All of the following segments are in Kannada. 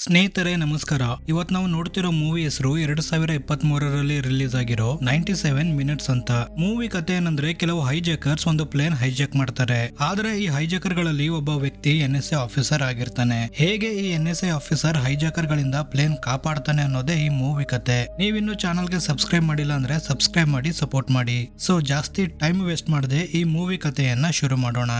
ಸ್ನೇಹಿತರೆ ನಮಸ್ಕಾರ. ಇವತ್ತು ನಾವು ನೋಡ್ತಿರೋ ಮೂವಿ ಹೆಸರು 2023ರಲ್ಲಿ ರಿಲೀಸ್ ಆಗಿರೋ 97 ಮಿನಿಟ್ಸ್ ಅಂತ. ಮೂವಿ ಕಥೆ ಏನಂದ್ರೆ ಕೆಲವು ಹೈಜಾಕರ್ಸ್ ಒಂದು ಪ್ಲೇನ್ ಹೈಜಾಕ್ ಮಾಡ್ತಾರೆ. ಆದ್ರೆ ಈ ಹೈಜಾಕರ್ ಗಳಲ್ಲಿ ಒಬ್ಬ ವ್ಯಕ್ತಿ NSA ಆಫೀಸರ್ ಆಗಿರ್ತಾನೆ. ಹೇಗೆ ಈ NSA ಆಫೀಸರ್ ಹೈಜಾಕರ್ ಗಳಿಂದ ಪ್ಲೇನ್ ಕಾಪಾಡ್ತಾನೆ ಅನ್ನೋದೇ ಈ ಮೂವಿ ಕತೆ. ನೀವಿನ್ನು ಚಾನಲ್ಗೆ ಸಬ್ಸ್ಕ್ರೈಬ್ ಮಾಡಿಲ್ಲ ಅಂದ್ರೆ ಸಬ್ಸ್ಕ್ರೈಬ್ ಮಾಡಿ ಸಪೋರ್ಟ್ ಮಾಡಿ. ಸೊ ಜಾಸ್ತಿ ಟೈಮ್ ವೇಸ್ಟ್ ಮಾಡದೆ ಈ ಮೂವಿ ಕಥೆಯನ್ನ ಶುರು ಮಾಡೋಣ.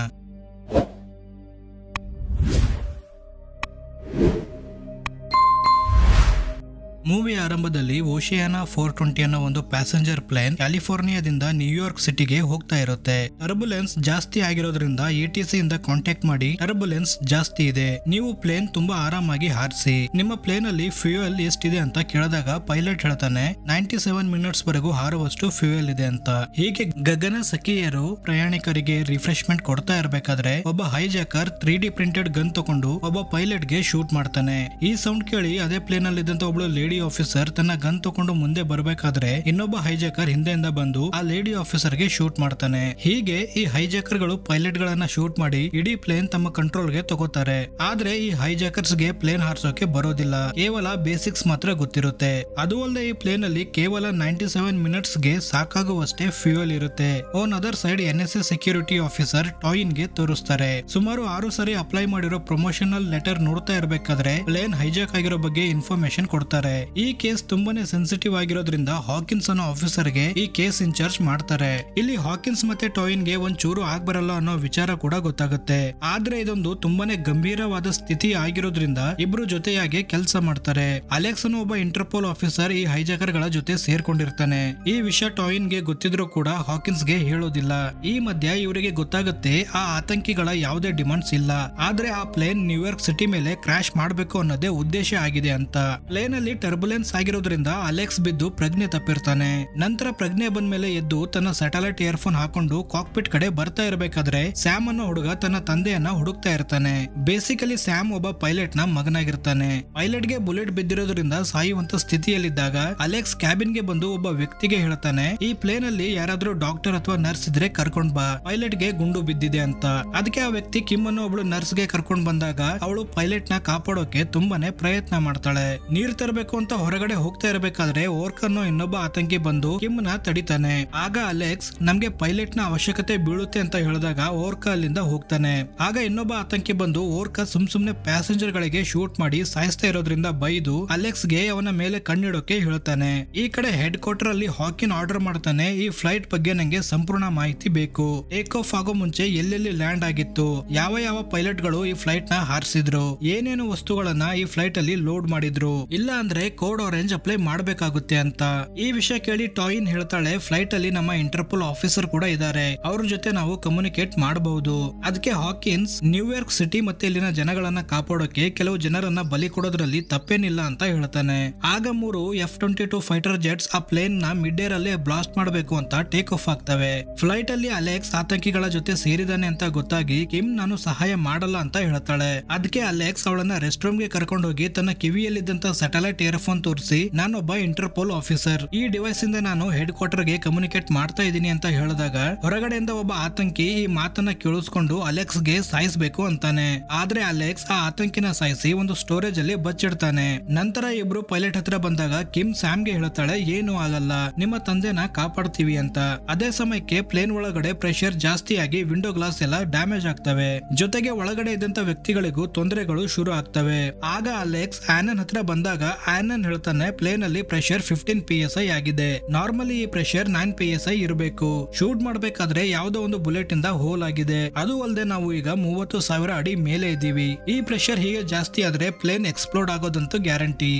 ಮೂವಿ ಆರಂಭದಲ್ಲಿ ಓಷಿಯಾನಾ 420 ಅನ್ನೋ ಒಂದು ಪ್ಯಾಸೆಂಜರ್ ಪ್ಲೇನ್ ಕ್ಯಾಲಿಫೋರ್ನಿಯಾದಿಂದ ನ್ಯೂಯಾರ್ಕ್ ಸಿಟಿಗೆ ಹೋಗ್ತಾ ಇರುತ್ತೆ. ಟರ್ಬುಲೆನ್ಸ್ ಜಾಸ್ತಿ ಆಗಿರೋದ್ರಿಂದ ATC ಇಂದ ಕಾಂಟ್ಯಾಕ್ಟ್ ಮಾಡಿ ಟರ್ಬುಲೆನ್ಸ್ ಜಾಸ್ತಿ ಇದೆ, ನೀವು ಪ್ಲೇನ್ ತುಂಬಾ ಆರಾಮಾಗಿ ಹಾರಿಸಿ, ನಿಮ್ಮ ಪ್ಲೇನ್ ಅಲ್ಲಿ ಫ್ಯೂಯಲ್ ಎಷ್ಟಿದೆ ಅಂತ ಕೇಳಿದಾಗ ಪೈಲಟ್ ಹೇಳ್ತಾನೆ 97 ಮಿನಿಟ್ಸ್ ವರೆಗೂ ಹಾರುವಷ್ಟು ಫ್ಯೂಯಲ್ ಇದೆ ಅಂತ. ಹೀಗೆ ಗಗನ ಸಖಿಯರು ಪ್ರಯಾಣಿಕರಿಗೆ ರಿಫ್ರೆಶ್ಮೆಂಟ್ ಕೊಡ್ತಾ ಇರಬೇಕಾದ್ರೆ ಒಬ್ಬ ಹೈಜಾಕರ್ 3D ಪ್ರಿಂಟೆಡ್ ಗನ್ ತಗೊಂಡು ಒಬ್ಬ ಪೈಲಟ್ ಗೆ ಶೂಟ್ ಮಾಡ್ತಾನೆ. ಈ ಸೌಂಡ್ ಕೇಳಿ ಅದೇ ಪ್ಲೇನ್ ಅಲ್ಲಿ ಇದ್ದಂತ ಒಬ್ಳು ಲೇಡಿ ಆಫೀಸರ್ ತನ್ನ ಗನ್ ತಗೊಂಡು ಮುಂದೆ ಬರಬೇಕಾದ್ರೆ ಇನ್ನೊಬ್ಬ ಹೈಜಾಕರ್ ಹಿಂದೆಯಿಂದ ಬಂದು ಆ ಲೇಡಿ ಆಫೀಸರ್ ಗೆ ಶೂಟ್ ಮಾಡ್ತಾನೆ. ಹೀಗೆ ಈ ಹೈಜಾಕರ್ ಗಳು ಪೈಲಟ್ ಗಳನ್ನ ಶೂಟ್ ಮಾಡಿ ಇಡೀ ಪ್ಲೇನ್ ತಮ್ಮ ಕಂಟ್ರೋಲ್ ಗೆ ತಗೋತಾರೆ. ಆದ್ರೆ ಈ ಹೈಜಾಕರ್ಸ್ ಗೆ ಪ್ಲೇನ್ ಹಾರಿಸೋಕೆ ಬರೋದಿಲ್ಲ, ಕೇವಲ ಬೇಸಿಕ್ಸ್ ಮಾತ್ರ ಗೊತ್ತಿರುತ್ತೆ. ಅದು ಅಲ್ಲದೆ ಈ ಪ್ಲೇನ್ ಅಲ್ಲಿ ಕೇವಲ 97 ಮಿನಿಟ್ಸ್ ಗೆ ಸಾಕಾಗುವಷ್ಟೇ ಫ್ಯೂಯಲ್ ಇರುತ್ತೆ. On other side NSA security officer ಟಾಯಿನ್ ಗೆ ತೋರಿಸ್ತಾರೆ. ಸುಮಾರು 6 ಸರಿ ಅಪ್ಲೈ ಮಾಡಿರೋ ಪ್ರಮೋಷನಲ್ ಲೆಟರ್ ನೋಡ್ತಾ ಇರಬೇಕಾದ್ರೆ ಪ್ಲೇನ್ ಹೈಜಾಕ್ ಆಗಿರೋ ಬಗ್ಗೆ ಇನ್ಫಾರ್ಮೇಶನ್ ಕೊಡ್ತಾರೆ. ಈ ಕೇಸ್ ತುಂಬಾನೇ ಸೆನ್ಸಿಟಿವ್ ಆಗಿರೋದ್ರಿಂದ ಹಾಕಿನ್ಸ್ ಅನ್ನೋ ಆಫೀಸರ್ ಗೆ ಈ ಕೇಸ್ ಇನ್ಚಾರ್ಜ್ ಮಾಡ್ತಾರೆ. ಇಲ್ಲಿ ಹಾಕಿನ್ಸ್ ಮತ್ತೆ ಟಾಯಿನ್ ಗೆ ಒಂಚೂರು ಆಗ್ಬರಲ್ಲ ಅನ್ನೋ ವಿಚಾರ ಕೂಡ ಗೊತ್ತಾಗುತ್ತೆ. ಆದ್ರೆ ಇದೊಂದು ತುಂಬಾನೇ ಗಂಭೀರವಾದ ಸ್ಥಿತಿ ಆಗಿರೋದ್ರಿಂದ ಇಬ್ರು ಜೊತೆಯಾಗಿ ಕೆಲಸ ಮಾಡ್ತಾರೆ. ಅಲೆಕ್ಸ್ ಅನ್ನೋ ಒಬ್ಬ ಇಂಟರ್ಪೋಲ್ ಆಫೀಸರ್ ಈ ಹೈಜಾಕರ್ ಗಳ ಜೊತೆ ಸೇರ್ಕೊಂಡಿರ್ತಾನೆ. ಈ ವಿಷಯ ಟಾಯಿನ್ ಗೆ ಗೊತ್ತಿದ್ರು ಕೂಡ ಹಾಕಿನ್ಸ್ ಗೆ ಹೇಳೋದಿಲ್ಲ. ಈ ಮಧ್ಯ ಇವರಿಗೆ ಗೊತ್ತಾಗುತ್ತೆ ಆ ಆತಂಕಿಗಳ ಯಾವುದೇ ಡಿಮಾಂಡ್ಸ್ ಇಲ್ಲ, ಆದ್ರೆ ಆ ಪ್ಲೇನ್ ನ್ಯೂಯಾರ್ಕ್ ಸಿಟಿ ಮೇಲೆ ಕ್ರಾಶ್ ಮಾಡಬೇಕು ಅನ್ನೋದೇ ಉದ್ದೇಶ ಆಗಿದೆ ಅಂತ. ಪ್ಲೇನ್ ಅಲ್ಲಿ ಟರ್ಬುಲೆನ್ಸ್ ಆಗಿರೋದ್ರಿಂದ ಅಲೆಕ್ಸ್ ಬಿದ್ದು ಪ್ರಜ್ಞೆ ತಪ್ಪಿರ್ತಾನೆ. ನಂತರ ಪ್ರಜ್ಞೆ ಬಂದ್ಮೇಲೆ ಎದ್ದು ತನ್ನ ಸ್ಯಾಟಲೈಟ್ ಇಯರ್ಫೋನ್ ಹಾಕೊಂಡು ಕಾಕ್ಪಿಟ್ ಕಡೆ ಬರ್ತಾ ಇರಬೇಕಾದ್ರೆ ಸ್ಯಾಮ್ ಅನ್ನೋ ಹುಡುಗ ತನ್ನ ತಂದೆಯನ್ನ ಹುಡುಕ್ತಾ ಇರ್ತಾನೆ. ಬೇಸಿಕಲಿ ಸ್ಯಾಮ್ ಒಬ್ಬ ಪೈಲಟ್ ನ ಮಗನಾಗಿರ್ತಾನೆ. ಪೈಲಟ್ ಗೆ ಬುಲೆಟ್ ಬಿದ್ದಿರೋದ್ರಿಂದ ಸಾಯುವಂತ ಸ್ಥಿತಿಯಲ್ಲಿದ್ದಾಗ ಅಲೆಕ್ಸ್ ಕ್ಯಾಬಿನ್ ಗೆ ಬಂದು ಒಬ್ಬ ವ್ಯಕ್ತಿಗೆ ಹೇಳ್ತಾನೆ, ಈ ಪ್ಲೇನ್ ಅಲ್ಲಿ ಯಾರಾದ್ರೂ ಡಾಕ್ಟರ್ ಅಥವಾ ನರ್ಸ್ ಇದ್ರೆ ಕರ್ಕೊಂಡ್ ಬಾ, ಪೈಲಟ್ ಗೆ ಗುಂಡು ಬಿದ್ದಿದೆ ಅಂತ. ಅದಕ್ಕೆ ಆ ವ್ಯಕ್ತಿ ಕಿಮ್ ಅನ್ನೋ ಒಬ್ಳು ನರ್ಸ್ ಗೆ ಕರ್ಕೊಂಡ್ ಬಂದಾಗ ಅವಳು ಪೈಲಟ್ ನ ಕಾಪಾಡೋಕೆ ತುಂಬಾನೇ ಪ್ರಯತ್ನ ಮಾಡ್ತಾಳೆ. ನೀರ್ ತರಬೇಕು ಅಂತ ಹೊರಗಡೆ ಹೋಗ್ತಾ ಇರಬೇಕಾದ್ರೆ ಓರ್ಕ್ ಅನ್ನೋ ಇನ್ನೊಬ್ಬ ಆತಂಕಿ ಬಂದು ಕಿಮ್ ನ ತಡಿತಾನೆ. ಆಗ ಅಲೆಕ್ಸ್ ನಮ್ಗೆ ಪೈಲಟ್ ನ ಅವಶ್ಯಕತೆ ಬೀಳುತ್ತೆ ಅಂತ ಹೇಳಿದಾಗ ಓರ್ಕ ಅಲ್ಲಿಂದ ಹೋಗ್ತಾನೆ. ಆಗ ಇನ್ನೊಬ್ಬ ಆತಂಕಿ ಬಂದು ಓರ್ಕ ಸುಮ್ನೆ ಪ್ಯಾಸೆಂಜರ್ ಗಳಿಗೆ ಶೂಟ್ ಮಾಡಿ ಸಾಯಿಸ್ತಾ ಇರೋದ್ರಿಂದ ಬೈದು ಅಲೆಕ್ಸ್ ಗೆ ಅವನ ಮೇಲೆ ಕಣ್ಣಿಡೋಕೆ ಹೇಳ್ತಾನೆ. ಈ ಕಡೆ ಹೆಡ್ ಕ್ವಾರ್ಟರ್ ಅಲ್ಲಿ ಹಾಕಿನ್ ಆರ್ಡರ್ ಮಾಡ್ತಾನೆ, ಈ ಫ್ಲೈಟ್ ಬಗ್ಗೆ ನಂಗೆ ಸಂಪೂರ್ಣ ಮಾಹಿತಿ ಬೇಕು. ಟೇಕ್ ಆಫ್ ಆಗೋ ಮುಂಚೆ ಎಲ್ಲೆಲ್ಲಿ ಲ್ಯಾಂಡ್ ಆಗಿತ್ತು, ಯಾವ ಪೈಲಟ್ ಗಳು ಈ ಫ್ಲೈಟ್ ನ ಹಾರಿಸಿದ್ರು, ಏನೇನು ವಸ್ತುಗಳನ್ನ ಈ ಫ್ಲೈಟ್ ಅಲ್ಲಿ ಲೋಡ್ ಮಾಡಿದ್ರು, ಇಲ್ಲ ಅಂದ್ರೆ ಕೋಡ್ ಆರೆಂಜ್ ಅಪ್ಲೈ ಮಾಡಬೇಕಾಗುತ್ತೆ ಅಂತ. ಈ ವಿಷಯ ಕೇಳಿ ಟಾಯಿನ್ ಹೇಳ್ತಾಳೆ, ಫ್ಲೈಟ್ ಅಲ್ಲಿ ನಮ್ಮ ಇಂಟರ್ಪೋಲ್ ಆಫೀಸರ್ ಕೂಡ ಇದ್ದಾರೆ, ಅವ್ರ ಜೊತೆ ನಾವು ಕಮ್ಯುನಿಕೇಟ್ ಮಾಡಬಹುದು. ಅದಕ್ಕೆ ಹಾಕಿನ್ಸ್ ನ್ಯೂಯಾರ್ಕ್ ಸಿಟಿ ಮತ್ತೆ ಇಲ್ಲಿನ ಜನಗಳನ್ನ ಕಾಪಾಡೋಕೆ ಕೆಲವು ಜನರನ್ನ ಬಲಿ ಕೊಡೋದ್ರಲ್ಲಿ ತಪ್ಪೇನಿಲ್ಲ ಅಂತ ಹೇಳ್ತಾನೆ. ಆಗ 3 F-22 ಫೈಟರ್ ಜೆಟ್ಸ್ ಆ ಪ್ಲೇನ್ ನ ಮಿಡ್ ಏರ್ ಅಲ್ಲೇ ಬ್ಲಾಸ್ಟ್ ಮಾಡಬೇಕು ಅಂತ ಟೇಕ್ ಆಫ್ ಆಗ್ತವೆ. ಫ್ಲೈಟ್ ಅಲ್ಲಿ ಅಲೆಕ್ಸ್ ಆತಂಕಿಗಳ ಜೊತೆ ಸೇರಿದಾನೆ ಅಂತ ಗೊತ್ತಾಗಿ ಕಿಮ್ ನಾನು ಸಹಾಯ ಮಾಡಲ್ಲ ಅಂತ ಹೇಳ್ತಾಳೆ. ಅದಕ್ಕೆ ಅಲೆಕ್ಸ್ ಅವಳನ್ನ ರೆಸ್ಟ್ ರೂಮ್ ಗೆ ಕರ್ಕೊಂಡು ಹೋಗಿ ತನ್ನ ಕಿವಿಯಲ್ಲಿದ್ದಂತ ಸ್ಯಾಟಲೈಟ್ ಇಯರ್ಫೋನ್ ತೋರಿಸಿ, ನಾನೊಬ್ಬ ಇಂಟರ್ಪೋಲ್ ಆಫೀಸರ್, ಈ ಡಿವೈಸ್ ಇಂದ ನಾನು ಹೆಡ್ ಕ್ವಾರ್ಟರ್ ಗೆ ಕಮ್ಯುನಿಕೇಟ್ ಮಾಡ್ತಾ ಇದ್ದೀನಿ ಅಂತ ಹೇಳಿದಾಗ ಹೊರಗಡೆಯಿಂದ ಒಬ್ಬ ಆತಂಕಿ ಈ ಮಾತನ್ನ ಕೇಳಿಸ್ಕೊಂಡು ಅಲೆಕ್ಸ್ ಗೆ ಸಾಯಿಸಬೇಕು ಅಂತಾನೆ. ಆದ್ರೆ ಅಲೆಕ್ಸ್ ಆ ಆತಂಕಿನ ಸಾಯಿಸಿ ಒಂದು ಸ್ಟೋರೇಜ್ ಅಲ್ಲಿ ಬಚ್ಚಿಡ್ತಾನೆ. ನಂತರ ಇಬ್ರು ಪೈಲಟ್ ಹತ್ರ ಬಂದಾಗ ಕಿಮ್ ಸ್ಯಾಮ್ ಗೆ ಹೇಳ್ತಾಳೆ, ಏನು ಆಗಲ್ಲ, ನಿಮ್ಮ ತಂದೆನ ಕಾಪಾಡ್ತೀವಿ ಅಂತ. ಅದೇ ಸಮಯಕ್ಕೆ ಪ್ಲೇನ್ ಒಳಗಡೆ ಪ್ರೆಷರ್ ಜಾಸ್ತಿ ಆಗಿ ವಿಂಡೋ ಗ್ಲಾಸ್ ಎಲ್ಲ ಡ್ಯಾಮೇಜ್ ಆಗ್ತವೆ, ಜೊತೆಗೆ ಒಳಗಡೆ ಇದ್ದಂತ ವ್ಯಕ್ತಿಗಳಿಗೂ ತೊಂದರೆಗಳು ಶುರು ಆಗ್ತವೆ. ಆಗ ಅಲೆಕ್ಸ್ ಆನನ್ ಹತ್ರ ಬಂದಾಗ ಆನನ್ ಹೇಳ್ತಾನೆ, ಪ್ಲೇನ್ ಅಲ್ಲಿ ಪ್ರೆಷರ್ 15 PSI ಆಗಿದೆ, ನಾರ್ಮಲಿ ಈ ಪ್ರೆಷರ್ 9 PSI ಇರಬೇಕು, ಶೂಟ್ ಮಾಡ್ಬೇಕಾದ್ರೆ ಯಾವ್ದೋ ಒಂದು ಬುಲೆಟ್ ಇಂದ ಹೋಲ್ ಆಗಿದೆ, ಅದು ಅಲ್ಲದೆ ನಾವು ಈಗ 30,000 ಅಡಿ ಮೇಲೆ ಇದ್ದೀವಿ, ಈ ಪ್ರೆಷರ್ ಹೀಗೆ ಜಾಸ್ತಿ ಆದ್ರೆ ಪ್ಲೇನ್ ಎಕ್ಸ್ಪ್ಲೋಡ್ ಆಗೋದಂತೂ ಗ್ಯಾರಂಟಿ.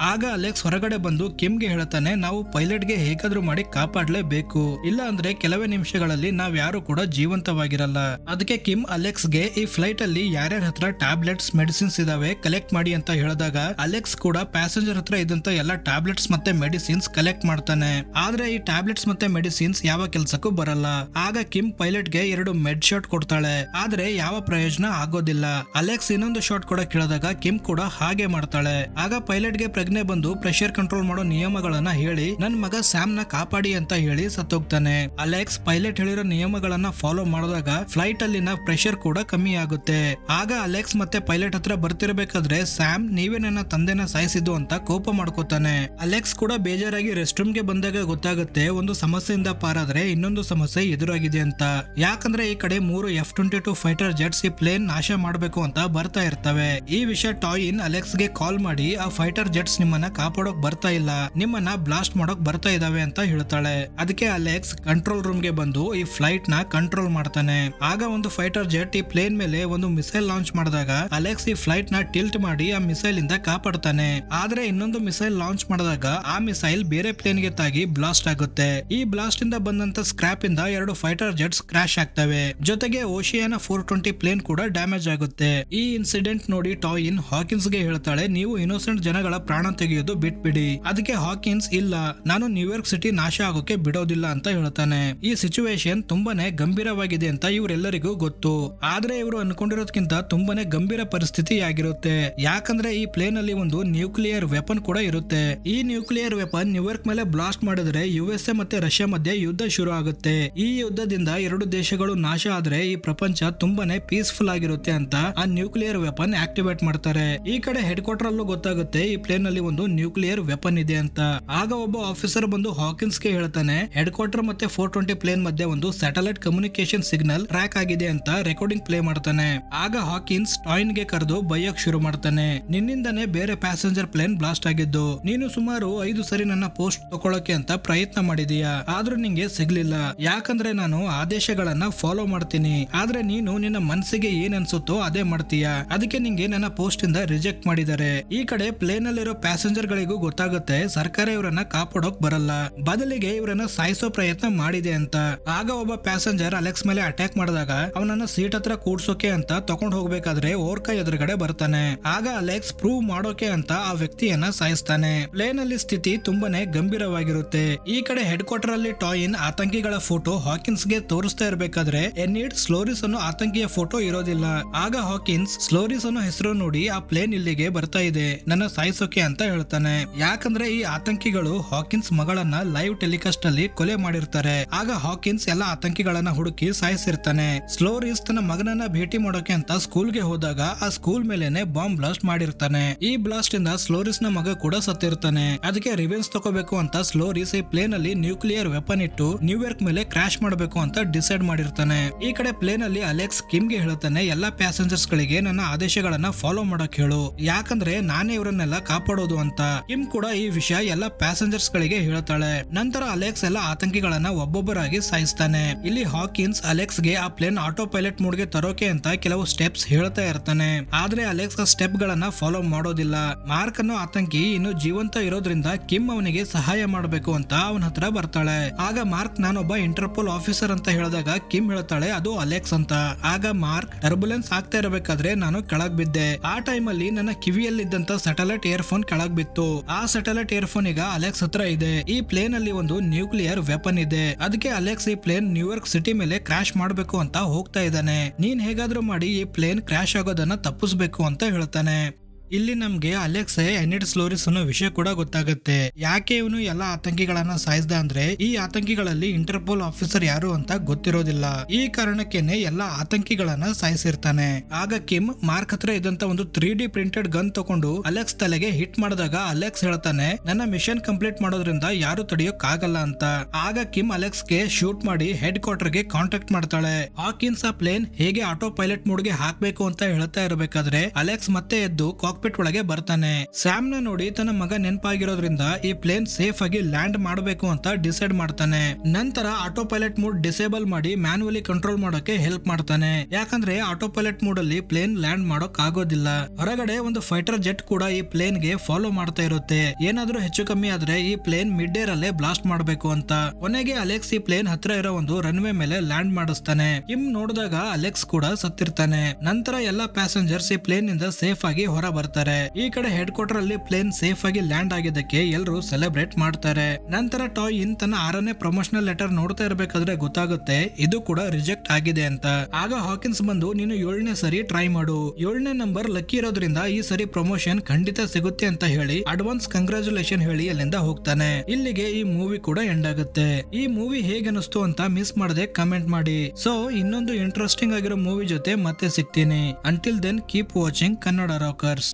ಆಗ ಅಲೆಕ್ಸ್ ಹೊರಗಡೆ ಬಂದು ಕಿಮ್ ಗೆ ಹೇಳ್ತಾನೆ, ನಾವು ಪೈಲಟ್ ಗೆ ಹೇಗಾದ್ರೂ ಮಾಡಿ ಕಾಪಾಡ್ಲೇಬೇಕು, ಇಲ್ಲ ಅಂದ್ರೆ ಕೆಲವೇ ನಿಮಿಷಗಳಲ್ಲಿ ನಾವ್ ಯಾರು ಕೂಡ ಜೀವಂತವಾಗಿರಲ್ಲ. ಅದಕ್ಕೆ ಕಿಮ್ ಅಲೆಕ್ಸ್ ಗೆ ಈ ಫ್ಲೈಟ್ ಅಲ್ಲಿ ಯಾರ್ಯಾರ ಹತ್ರ ಟ್ಯಾಬ್ಲೆಟ್ಸ್ ಮೆಡಿಸಿನ್ಸ್ ಇದಾವೆ ಕಲೆಕ್ಟ್ ಮಾಡಿ ಅಂತ ಹೇಳಿದಾಗ ಅಲೆಕ್ಸ್ ಕೂಡ ಪ್ಯಾಸೆಂಜರ್ ಹತ್ರ ಇದ್ದಂತ ಎಲ್ಲ ಟ್ಯಾಬ್ಲೆಟ್ಸ್ ಮತ್ತೆ ಮೆಡಿಸಿನ್ಸ್ ಕಲೆಕ್ಟ್ ಮಾಡ್ತಾನೆ. ಆದ್ರೆ ಈ ಟ್ಯಾಬ್ಲೆಟ್ಸ್ ಮತ್ತೆ ಮೆಡಿಸಿನ್ಸ್ ಯಾವ ಕೆಲ್ಸಕ್ಕೂ ಬರಲ್ಲ. ಆಗ ಕಿಮ್ ಪೈಲಟ್ ಗೆ 2 ಮೆಡ್ ಶಾಟ್ ಕೊಡ್ತಾಳೆ, ಆದ್ರೆ ಯಾವ ಪ್ರಯೋಜನ ಆಗೋದಿಲ್ಲ. ಅಲೆಕ್ಸ್ ಇನ್ನೊಂದು ಶಾಟ್ ಕೂಡ ಕೇಳಿದಾಗ ಕಿಮ್ ಕೂಡ ಹಾಗೆ ಮಾಡ್ತಾಳೆ. ಆಗ ಪೈಲಟ್ ಗೆ ತಜ್ಞೆ ಬಂದು ಪ್ರೆಷರ್ ಕಂಟ್ರೋಲ್ ಮಾಡೋ ನಿಯಮಗಳನ್ನ ಹೇಳಿ ನನ್ ಮಗ ಸ್ಯಾಮ್ ನ ಕಾಪಾಡಿ ಅಂತ ಹೇಳಿ ಸತ್ತೋಗ್ತಾನೆ. ಅಲೆಕ್ಸ್ ಪೈಲಟ್ ಹೇಳಿರೋ ನಿಯಮಗಳನ್ನ ಫಾಲೋ ಮಾಡಿದಾಗ ಫ್ಲೈಟ್ ಅಲ್ಲಿನ ಪ್ರೆಷರ್ ಕೂಡ ಕಮ್ಮಿ ಆಗುತ್ತೆ. ಆಗ ಅಲೆಕ್ಸ್ ಮತ್ತೆ ಪೈಲಟ್ ಹತ್ರ ಬರ್ತಿರ್ಬೇಕಾದ್ರೆ ಸ್ಯಾಮ್ ನೀವೇ ನನ್ನ ತಂದೆನ ಸಾಯಿಸಿದ್ದು ಅಂತ ಕೋಪ ಮಾಡ್ಕೋತಾನೆ. ಅಲೆಕ್ಸ್ ಕೂಡ ಬೇಜಾರಾಗಿ ರೆಸ್ಟ್ ರೂಮ್ ಗೆ ಬಂದಾಗ ಗೊತ್ತಾಗುತ್ತೆ ಒಂದು ಸಮಸ್ಯೆಯಿಂದ ಪಾರಾದ್ರೆ ಇನ್ನೊಂದು ಸಮಸ್ಯೆ ಎದುರಾಗಿದೆ ಅಂತ. ಯಾಕಂದ್ರೆ ಈ ಕಡೆ 3 F-22 ಫೈಟರ್ ಜೆಟ್ಸ್ ಈ ಪ್ಲೇನ್ ನಾಶ ಮಾಡಬೇಕು ಅಂತ ಬರ್ತಾ ಇರ್ತವೆ. ಈ ವಿಷಯ ಟಾಯಿನ್ ಅಲೆಕ್ಸ್ ಗೆ ಕಾಲ್ ಮಾಡಿ ಆ ಫೈಟರ್ ಜೆಟ್ಸ್ ನಿಮ್ಮನ್ನ ಕಾಪಾಡೋಕ್ ಬರ್ತಾ ಇಲ್ಲ, ನಿಮ್ಮನ್ನ ಬ್ಲಾಸ್ಟ್ ಮಾಡೋಕ್ ಬರ್ತಾ ಇದಾವೆ ಅಂತ ಹೇಳ್ತಾಳೆ. ಅದಕ್ಕೆ ಅಲೆಕ್ಸ್ ಕಂಟ್ರೋಲ್ ರೂಮ್ ಗೆ ಬಂದು ಈ ಫ್ಲೈಟ್ ನ ಕಂಟ್ರೋಲ್ ಮಾಡ್ತಾನೆ. ಆಗ ಒಂದು ಫೈಟರ್ ಜೆಟ್ ಈ ಪ್ಲೇನ್ ಮೇಲೆ ಒಂದು ಮಿಸೈಲ್ ಲಾಂಚ್ ಮಾಡಿದಾಗ ಅಲೆಕ್ಸ್ ಈ ಫ್ಲೈಟ್ ನ ಟಿಲ್ಟ್ ಮಾಡಿ ಆ ಮಿಸೈಲ್ ಇಂದ ಕಾಪಾಡ್ತಾನೆ. ಆದ್ರೆ ಇನ್ನೊಂದು ಮಿಸೈಲ್ ಲಾಂಚ್ ಮಾಡಿದಾಗ ಆ ಮಿಸೈಲ್ ಬೇರೆ ಪ್ಲೇನ್ ಗೆ ತಾಗಿ ಬ್ಲಾಸ್ಟ್ ಆಗುತ್ತೆ. ಈ ಬ್ಲಾಸ್ಟ್ ಇಂದ ಬಂದಂತ ಸ್ಕ್ರಾಪ್ ಇಂದ 2 ಫೈಟರ್ ಜೆಟ್ಸ್ ಕ್ರಾಶ್ ಆಗ್ತವೆ. ಜೊತೆಗೆ ಓಶಿಯಾನಾ 420 ಪ್ಲೇನ್ ಕೂಡ ಡ್ಯಾಮೇಜ್ ಆಗುತ್ತೆ. ಈ ಇನ್ಸಿಡೆಂಟ್ ನೋಡಿ ಟಾಯಿನ್ ಹಾಕಿನ್ಸ್ ಗೆ ಹೇಳ್ತಾಳೆ ನೀವು ಇನ್ನೋಸೆಂಟ್ ಜನಗಳ ಪ್ರಾಣ ತೆಗೆಯೋದು ಬಿಟ್ಬಿಡಿ. ಅದಕ್ಕೆ ಹಾಕಿನ್ಸ್ ಇಲ್ಲ, ನಾನು ನ್ಯೂಯಾರ್ಕ್ ಸಿಟಿ ನಾಶ ಆಗೋಕೆ ಬಿಡೋದಿಲ್ಲ ಅಂತ ಹೇಳ್ತಾನೆ. ಈ ಸಿಚುವೇಶನ್ ತುಂಬಾನೇ ಗಂಭೀರವಾಗಿದೆ ಅಂತ ಇವರೆಲ್ಲರಿಗೂ ಗೊತ್ತು. ಆದ್ರೆ ಇವರು ಅನ್ಕೊಂಡಿರೋದಕ್ಕಿಂತ ತುಂಬಾನೇ ಗಂಭೀರ ಪರಿಸ್ಥಿತಿ ಆಗಿರುತ್ತೆ. ಯಾಕಂದ್ರೆ ಈ ಪ್ಲೇನ್ ಅಲ್ಲಿ ಒಂದು ನ್ಯೂಕ್ಲಿಯರ್ ವೆಪನ್ ಕೂಡ ಇರುತ್ತೆ. ಈ ನ್ಯೂಕ್ಲಿಯರ್ ವೆಪನ್ ನ್ಯೂಯಾರ್ಕ್ ಮೇಲೆ ಬ್ಲಾಸ್ಟ್ ಮಾಡಿದ್ರೆ USA ಮತ್ತೆ ರಷ್ಯಾ ಮಧ್ಯೆ ಯುದ್ಧ ಶುರು ಆಗುತ್ತೆ. ಈ ಯುದ್ಧದಿಂದ 2 ದೇಶಗಳು ನಾಶ ಆದ್ರೆ ಈ ಪ್ರಪಂಚ ತುಂಬಾನೇ ಪೀಸ್ಫುಲ್ ಆಗಿರುತ್ತೆ ಅಂತ ಆ ನ್ಯೂಕ್ಲಿಯರ್ ವೆಪನ್ ಆಕ್ಟಿವೇಟ್ ಮಾಡ್ತಾರೆ. ಈ ಕಡೆ ಹೆಡ್ ಕ್ವಾರ್ಟರ್ ಅಲ್ಲೂ ಗೊತ್ತಾಗುತ್ತೆ ಈ ಪ್ಲೇನ್ ಅಲ್ಲಿ ಒಂದು ನ್ಯೂಕ್ಲಿಯರ್ ವೆಪನ್ ಇದೆ ಅಂತ. ಆಗ ಒಬ್ಬ ಆಫೀಸರ್ ಬಂದು ಹಾಕಿನ್ಸ್ ಗೆ ಹೇಳ್ತಾನೆ ಹೆಡ್ ಕ್ವಾರ್ಟರ್ ಮತ್ತೆ 420 ಪ್ಲೇನ್ ಮಧ್ಯೆ ಒಂದು ಸ್ಯಾಟಲೈಟ್ ಕಮ್ಯುನಿಕೇಶನ್ ಸಿಗ್ನಲ್ ಟ್ರ್ಯಾಕ್ ಆಗಿದೆ ಅಂತ ರೆಕಾರ್ಡಿಂಗ್ ಪ್ಲೇ ಮಾಡ್ತಾನೆ. ಆಗ ಹಾಕಿನ್ಸ್ ಟಾಯಿನ್ ಗೆ ಕರೆದು ಬೈಯಕ್ ಶುರು ಮಾಡ್ತಾನೆ. ನಿನ್ನಿಂದಾನೇ ಬೇರೆ ಪ್ಯಾಸೆಂಜರ್ ಪ್ಲೇನ್ ಬ್ಲಾಸ್ಟ್ ಆಗಿದ್ದು, ನೀನು ಸುಮಾರು 5 ಸರಿ ನನ್ನ ಪೋಸ್ಟ್ ತಗೊಳಕ್ಕೆ ಅಂತ ಪ್ರಯತ್ನ ಮಾಡಿದೀಯಾ, ಆದ್ರೂ ನಿಂಗೆ ಸಿಗ್ಲಿಲ್ಲ. ಯಾಕಂದ್ರೆ ನಾನು ಆದೇಶಗಳನ್ನ ಫಾಲೋ ಮಾಡ್ತೀನಿ, ಆದ್ರೆ ನೀನು ನಿನ್ನ ಮನಸ್ಸಿಗೆ ಏನ್ ಅನ್ಸುತ್ತೋ ಅದೇ ಮಾಡ್ತೀಯಾ. ಅದಕ್ಕೆ ನಿಂಗೆ ನನ್ನ ಪೋಸ್ಟ್ ಇಂದ ರಿಜೆಕ್ಟ್ ಮಾಡಿದ್ದಾರೆ. ಈ ಕಡೆ ಪ್ಲೇನ್ ಅಲ್ಲಿರೋ ಪ್ಯಾಸೆಂಜರ್ ಗಳಿಗೂ ಗೊತ್ತಾಗುತ್ತೆ ಸರ್ಕಾರ ಇವರನ್ನ ಕಾಪಾಡೋಕ್ ಬರಲ್ಲ, ಬದಲಿಗೆ ಇವರನ್ನ ಸಾಯಿಸೋ ಪ್ರಯತ್ನ ಮಾಡಿದೆ ಅಂತ. ಆಗ ಒಬ್ಬ ಪ್ಯಾಸೆಂಜರ್ ಅಲೆಕ್ಸ್ ಮೇಲೆ ಅಟ್ಯಾಕ್ ಮಾಡಿದಾಗ ಅವನನ್ನ ಸೀಟ್ ಹತ್ರ ಕೂಡ್ಸೋಕೆ ಅಂತ ತಗೊಂಡ್ ಹೋಗ್ಬೇಕಾದ್ರೆ ಓರ್ಕ ಎದುರುಗಡೆ ಬರ್ತಾನೆ. ಆಗ ಅಲೆಕ್ಸ್ ಪ್ರೂವ್ ಮಾಡೋಕೆ ಅಂತ ಆ ವ್ಯಕ್ತಿಯನ್ನ ಸಾಯಿಸ್ತಾನೆ. ಪ್ಲೇನ್ ಅಲ್ಲಿ ಸ್ಥಿತಿ ತುಂಬಾನೇ ಗಂಭೀರವಾಗಿರುತ್ತೆ. ಈ ಕಡೆ ಹೆಡ್ ಕ್ವಾರ್ಟರ್ ಅಲ್ಲಿ ಟಾಯಿನ್ ಆತಂಕಿಗಳ ಫೋಟೋ ಹಾಕಿನ್ಸ್ ಗೆ ತೋರಿಸ್ತಾ ಇರ್ಬೇಕಾದ್ರೆ ಎನಿಡ್ ಸ್ಲೋರಿಸ್ ಅನ್ನೋ ಆತಂಕಿಯ ಫೋಟೋ ಇರೋದಿಲ್ಲ. ಆಗ ಹಾಕಿನ್ಸ್ ಸ್ಲೋರಿಸ್ ಅನ್ನೋ ಹೆಸರು ನೋಡಿ ಆ ಪ್ಲೇನ್ ಇಲ್ಲಿಗೆ ಬರ್ತಾ ಇದೆ ನನ್ನ ಸಾಯಿಸೋಕೆ ಅಂತ ಹೇಳ್ತಾನೆ. ಯಾಕಂದ್ರೆ ಈ ಆತಂಕಿಗಳು ಹಾಕಿನ್ಸ್ ಮಗಳನ್ನ ಲೈವ್ ಟೆಲಿಕಾಸ್ಟ್ ಅಲ್ಲಿ ಕೊಲೆ ಮಾಡಿರ್ತಾರೆ. ಆಗ ಹಾಕಿನ್ಸ್ ಎಲ್ಲ ಆತಂಕಿಗಳನ್ನ ಹುಡುಕಿ ಸಾಯಿಸಿರ್ತಾನೆ. ಸ್ಲೋರಿಸ್ ತನ್ನ ಮಗನನ್ನ ಭೇಟಿ ಮಾಡೋಕೆ ಅಂತ ಸ್ಕೂಲ್ ಗೆ ಹೋದಾಗ ಆ ಸ್ಕೂಲ್ ಮೇಲೆನೆ ಬಾಂಬ್ ಬ್ಲಾಸ್ಟ್ ಮಾಡಿರ್ತಾನೆ. ಈ ಬ್ಲಾಸ್ಟ್ ಇಂದ ಸ್ಲೋರಿಸ್ ನ ಮಗ ಕೂಡ ಸತ್ತಿರ್ತಾನೆ. ಅದಕ್ಕೆ ರಿವೆನ್ಸ್ ತಗೋಬೇಕು ಅಂತ ಸ್ಲೋರಿಸ್ ಈ ಪ್ಲೇನ್ ಅಲ್ಲಿ ನ್ಯೂಕ್ಲಿಯರ್ ವೆಪನ್ ಇಟ್ಟು ನ್ಯೂಯಾರ್ಕ್ ಮೇಲೆ ಕ್ರಾಶ್ ಮಾಡಬೇಕು ಅಂತ ಡಿಸೈಡ್ ಮಾಡಿರ್ತಾನೆ. ಈ ಕಡೆ ಪ್ಲೇನ್ ಅಲ್ಲಿ ಅಲೆಕ್ಸ್ ಕಿಮ್ ಗೆ ಹೇಳ್ತಾನೆ ಎಲ್ಲಾ ಪ್ಯಾಸೆಂಜರ್ಸ್ ಗಳಿಗೆ ನನ್ನ ಆದೇಶಗಳನ್ನ ಫಾಲೋ ಮಾಡಕ್ ಹೇಳು, ಯಾಕಂದ್ರೆ ನಾನೇ ಇವರನ್ನೆಲ್ಲ ಕಾಪಾಡೋದು ಅಂತ. ಕಿಮ್ ಕೂಡ ಈ ವಿಷಯ ಎಲ್ಲಾ ಪ್ಯಾಸೆಂಜರ್ಸ್ ಗಳಿಗೆ ಹೇಳ್ತಾಳೆ. ನಂತರ ಅಲೆಕ್ಸ್ ಎಲ್ಲ ಆತಂಕಿಗಳನ್ನ ಒಬ್ಬೊಬ್ಬರಾಗಿ ಸಾಯಿಸ್ತಾನೆ. ಇಲ್ಲಿ ಹಾಕಿನ್ಸ್ ಅಲೆಕ್ಸ್ ಗೆ ಆ ಪ್ಲೇನ್ ಆಟೋ ಪೈಲಟ್ ಮೋಡ್ ಗೆ ತರೋಕೆ ಅಂತ ಕೆಲವು ಸ್ಟೆಪ್ಸ್ ಹೇಳ್ತಾ ಇರ್ತಾನೆ. ಆದ್ರೆ ಅಲೆಕ್ಸ್ ಆ ಸ್ಟೆಪ್ ಗಳನ್ನ ಫಾಲೋ ಮಾಡೋದಿಲ್ಲ. ಮಾರ್ಕ್ ಅನ್ನೋ ಆತಂಕಿ ಇನ್ನು ಜೀವಂತ ಇರೋದ್ರಿಂದ ಕಿಮ್ ಅವನಿಗೆ ಸಹಾಯ ಮಾಡಬೇಕು ಅಂತ ಅವನ ಹತ್ರ ಬರ್ತಾಳೆ. ಆಗ ಮಾರ್ಕ್ ನಾನೊಬ್ಬ ಇಂಟರ್ಪೋಲ್ ಆಫೀಸರ್ ಅಂತ ಹೇಳಿದಾಗ ಕಿಮ್ ಹೇಳ್ತಾಳೆ ಅದು ಅಲೆಕ್ಸ್ ಅಂತ. ಆಗ ಮಾರ್ಕ್ ಟರ್ಬುಲೆನ್ಸ್ ಆಗ್ತಾ ಇರಬೇಕಾದ್ರೆ ನಾನು ಕೆಳಗ್ ಬಿದ್ದೆ. ಆ ಟೈಮ್ ಅಲ್ಲಿ ನನ್ನ ಕಿವಿಯಲ್ಲಿದ್ದಂತ ಸ್ಯಾಟಲೈಟ್ ಇಯರ್ಫೋನ್ ಕೆಳಗ್ ಬಿತ್ತು. ಆ ಸ್ಯಾಟಲೈಟ್ ಇಯರ್ಫೋನ್ ಈಗ ಅಲೆಕ್ಸ್ ಹತ್ರ ಇದೆ. ಈ ಪ್ಲೇನ್ ಅಲ್ಲಿ ಒಂದು ನ್ಯೂಕ್ಲಿಯರ್ ವೆಪನ್ ಇದೆ. ಅದಕ್ಕೆ ಅಲೆಕ್ಸ್ ಈ ಪ್ಲೇನ್ ನ್ಯೂಯಾರ್ಕ್ ಸಿಟಿ ಮೇಲೆ ಕ್ರಾಶ್ ಮಾಡಬೇಕು ಅಂತ ಹೋಗ್ತಾ ಇದ್ದಾನೆ. ನೀನ್ ಹೇಗಾದ್ರೂ ಮಾಡಿ ಈ ಪ್ಲೇನ್ ಕ್ರಾಶ್ ಆಗೋದನ್ನ ತಪ್ಪಿಸ್ಬೇಕು ಅಂತ ಹೇಳ್ತಾನೆ. ಇಲ್ಲಿ ನಮ್ಗೆ ಅಲೆಕ್ಸ್ ಎನಿಡ್ ಸ್ಲೋರಿಸ್ ಅನ್ನೋ ವಿಷಯ ಕೂಡ ಗೊತ್ತಾಗುತ್ತೆ. ಯಾಕೆ ಇವನು ಎಲ್ಲಾ ಆತಂಕಿಗಳನ್ನ ಸಾಯಿಸ್ದ ಅಂದ್ರೆ ಈ ಆತಂಕಿಗಳಲ್ಲಿ ಇಂಟರ್ಪೋಲ್ ಆಫೀಸರ್ ಯಾರು ಅಂತ ಗೊತ್ತಿರೋದಿಲ್ಲ. ಈ ಕಾರಣಕ್ಕೇನೆ ಎಲ್ಲಾ ಆತಂಕಿಗಳನ್ನ ಸಾಯಿಸಿರ್ತಾನೆ. ಆಗ ಕಿಮ್ ಮಾರ್ಕ್ ಹತ್ರ ಇದ್ದಂತ ಒಂದು 3D ಪ್ರಿಂಟೆಡ್ ಗನ್ ತಗೊಂಡು ಅಲೆಕ್ಸ್ ತಲೆಗೆ ಹಿಟ್ ಮಾಡಿದಾಗ ಅಲೆಕ್ಸ್ ಹೇಳ್ತಾನೆ ನನ್ನ ಮಿಷನ್ ಕಂಪ್ಲೀಟ್ ಮಾಡೋದ್ರಿಂದ ಯಾರು ತಡೆಯೋಕ್ ಆಗಲ್ಲ ಅಂತ. ಆಗ ಕಿಮ್ ಅಲೆಕ್ಸ್ ಗೆ ಶೂಟ್ ಮಾಡಿ ಹೆಡ್ ಕ್ವಾರ್ಟರ್ ಗೆ ಕಾಂಟ್ಯಾಕ್ಟ್ ಮಾಡ್ತಾಳೆ. ಹಾಕಿನ್ಸ್ ಆ ಪ್ಲೇನ್ ಹೇಗೆ ಆಟೋ ಪೈಲಟ್ ಮೋಡ್ ಗೆ ಹಾಕ್ಬೇಕು ಅಂತ ಹೇಳ್ತಾ ಇರಬೇಕಾದ್ರೆ ಅಲೆಕ್ಸ್ ಮತ್ತೆ ಎದ್ದು ಕಾಕ್ಪಿಟ್ ಒಳಗೆ ಬರ್ತಾನೆ. ಸ್ಯಾಮ್ ನ ನೋಡಿ ತನ್ನ ಮಗ ನೆನಪಾಗಿರೋದ್ರಿಂದ ಈ ಪ್ಲೇನ್ ಸೇಫ್ ಆಗಿ ಲ್ಯಾಂಡ್ ಮಾಡಬೇಕು ಅಂತ ಡಿಸೈಡ್ ಮಾಡ್ತಾನೆ. ನಂತರ ಆಟೋ ಪೈಲಟ್ ಮೋಡ್ ಡಿಸೇಬಲ್ ಮಾಡಿ ಮ್ಯಾನ್ಯುವಲಿ ಕಂಟ್ರೋಲ್ ಮಾಡೋಕೆ ಹೆಲ್ಪ್ ಮಾಡ್ತಾನೆ. ಯಾಕಂದ್ರೆ ಆಟೋ ಪೈಲಟ್ ಮೋಡ್ ಅಲ್ಲಿ ಪ್ಲೇನ್ ಲ್ಯಾಂಡ್ ಮಾಡೋಕ್ ಆಗೋದಿಲ್ಲ. ಹೊರಗಡೆ ಒಂದು ಫೈಟರ್ ಜೆಟ್ ಕೂಡ ಈ ಪ್ಲೇನ್ ಗೆ ಫಾಲೋ ಮಾಡ್ತಾ ಇರುತ್ತೆ. ಏನಾದ್ರೂ ಹೆಚ್ಚು ಕಮ್ಮಿ ಆದ್ರೆ ಈ ಪ್ಲೇನ್ ಮಿಡ್ ಏರ್ ಅಲ್ಲೇ ಬ್ಲಾಸ್ಟ್ ಮಾಡಬೇಕು ಅಂತ. ಕೊನೆಗೆ ಅಲೆಕ್ಸ್ ಈ ಪ್ಲೇನ್ ಹತ್ರ ಇರೋ ಒಂದು ರನ್ವೇ ಮೇಲೆ ಲ್ಯಾಂಡ್ ಮಾಡಿಸ್ತಾನೆ. ಕಿಮ್ ನೋಡಿದಾಗ ಅಲೆಕ್ಸ್ ಕೂಡ ಸತ್ತಿರ್ತಾನೆ. ನಂತರ ಎಲ್ಲಾ ಪ್ಯಾಸೆಂಜರ್ಸ್ ಈ ಪ್ಲೇನ್ ನಿಂದ ಸೇಫ್ ಆಗಿ ಹೊರ ಬರ್ತಾರೆ. ಈ ಕಡೆ ಹೆಡ್ ಕ್ವಾರ್ಟರ್ ಅಲ್ಲಿ ಪ್ಲೇನ್ ಸೇಫ್ ಆಗಿ ಲ್ಯಾಂಡ್ ಆಗಿದ್ದಕ್ಕೆ ಎಲ್ಲರೂ ಸೆಲೆಬ್ರೇಟ್ ಮಾಡ್ತಾರೆ. ನಂತರ ಟಾಯ್ ಇನ್ ತನ್ನ 6ನೇ ಪ್ರಮೋಷನಲ್ ಲೆಟರ್ ನೋಡ್ತಾ ಇರ್ಬೇಕಾದ್ರೆ ಗೊತ್ತಾಗುತ್ತೆ ಇದು ಕೂಡ ರಿಜೆಕ್ಟ್ ಆಗಿದೆ ಅಂತ. ಆಗ ಹಾಕಿನ್ಸ್ ಬಂದು ನೀನು 7ನೇ ಸರಿ ಟ್ರೈ ಮಾಡು, 7ನೇ ನಂಬರ್ ಲಕ್ಕಿ ಇರೋದ್ರಿಂದ ಈ ಸರಿ ಪ್ರಮೋಷನ್ ಖಂಡಿತ ಸಿಗುತ್ತೆ ಅಂತ ಹೇಳಿ ಅಡ್ವಾನ್ಸ್ ಕಂಗ್ರಾಚುಲೇಷನ್ ಹೇಳಿ ಅಲ್ಲಿಂದ ಹೋಗ್ತಾನೆ. ಇಲ್ಲಿಗೆ ಈ ಮೂವಿ ಕೂಡ ಎಂಡ್ ಆಗುತ್ತೆ. ಈ ಮೂವಿ ಹೇಗೆ ಅನಿಸ್ತು ಅಂತ ಮಿಸ್ ಮಾಡದೆ ಕಮೆಂಟ್ ಮಾಡಿ. ಸೊ ಇನ್ನೊಂದು ಇಂಟ್ರೆಸ್ಟಿಂಗ್ ಆಗಿರೋ ಮೂವಿ ಜೊತೆ ಮತ್ತೆ ಸಿಗ್ತೀನಿ. Until then keep watching Kannada Rockers.